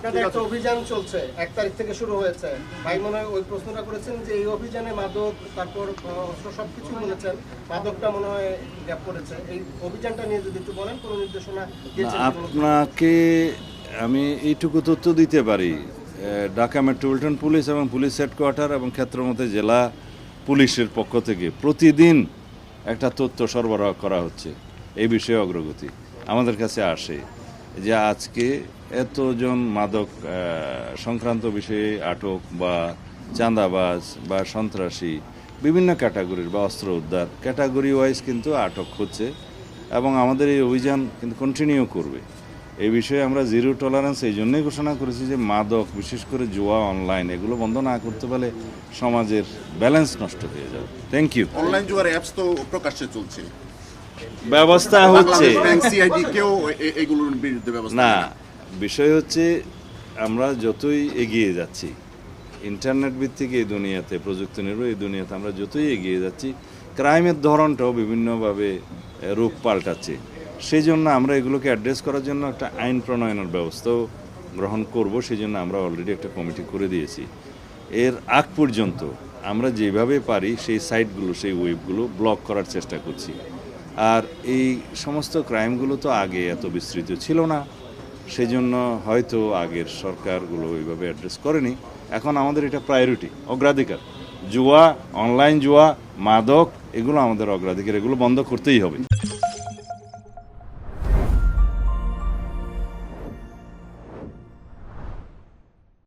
আপনাদের একটা অভিযান চলছে 1 তারিখ থেকে শুরু হয়েছে। ভাই মনে হয় ওই প্রশ্নটা করেছেন যে এই অভিযানে মাদক তারপর অস্ত্র সবকিছু বলেছেন, মাদকটা মনে হয় গ্যাপ করেছে। এই অভিযানটা নিয়ে যদি একটু বলেন, কোনো নির্দেশনা দিয়েছেন? আপনাকে আমি এইটুকু তথ্য দিতে পারি, ঢাকা মেট্রোপলিটন পুলিশ এবং পুলিশ হেডকোয়ার্টার এবং ক্ষেত্রমতে জেলা পুলিশের পক্ষ থেকে প্রতিদিন একটা তথ্য সরবরাহ করা হচ্ছে। এই বিষয়ে অগ্রগতি আমাদের কাছে আসে যে আজকে এতজন মাদক সংক্রান্ত বিষয়ে আটক বা চাঁদাবাজ বা সন্ত্রাসী বিভিন্ন ক্যাটাগরির বা অস্ত্র উদ্ধার ক্যাটাগরি ওয়াইজ কিন্তু আটক হচ্ছে এবং আমাদের এই অভিযান কিন্তু কন্টিনিউ করবে। এই বিষয়ে আমরা জিরো টলারেন্স এই জন্যই ঘোষণা করেছি যে মাদক বিশেষ করে জুয়া অনলাইন এগুলো বন্ধ না করতে পারলে সমাজের ব্যালেন্স নষ্ট হয়ে যাবে। Thank you. অনলাইন জুয়ার অ্যাপস তো প্রকাশ্যে চলছে, ব্যবস্থা হচ্ছে সিআইডি কেউ এগুলোর বিরুদ্ধে ব্যবস্থা না। বিষয় হচ্ছে আমরা যতই এগিয়ে যাচ্ছি ইন্টারনেট ভিত্তিক এই দুনিয়াতে, প্রযুক্তি নির্ভর এই দুনিয়াতে আমরা যতই এগিয়ে যাচ্ছি, ক্রাইমের ধরনটাও বিভিন্নভাবে রূপ পাল্টাচ্ছে। সেই জন্য আমরা এগুলোকে অ্যাড্রেস করার জন্য একটা আইন প্রণয়নের ব্যবস্থাও গ্রহণ করব। সেই জন্য আমরা অলরেডি একটা কমিটি করে দিয়েছি। এর আগ পর্যন্ত আমরা যেভাবে পারি সেই সাইটগুলো, সেই ওয়েবগুলো ব্লক করার চেষ্টা করছি। আর এই সমস্ত ক্রাইমগুলো তো আগে এত বিস্তৃত ছিল না, সেই জন্য হয়তো আগের সরকারগুলো ওইভাবে অ্যাড্রেস করেনি। এখন আমাদের এটা প্রায়োরিটি, অগ্রাধিকার। জুয়া, অনলাইন জুয়া, মাদক এগুলো আমাদের অগ্রাধিকার, এগুলো বন্ধ করতেই হবে।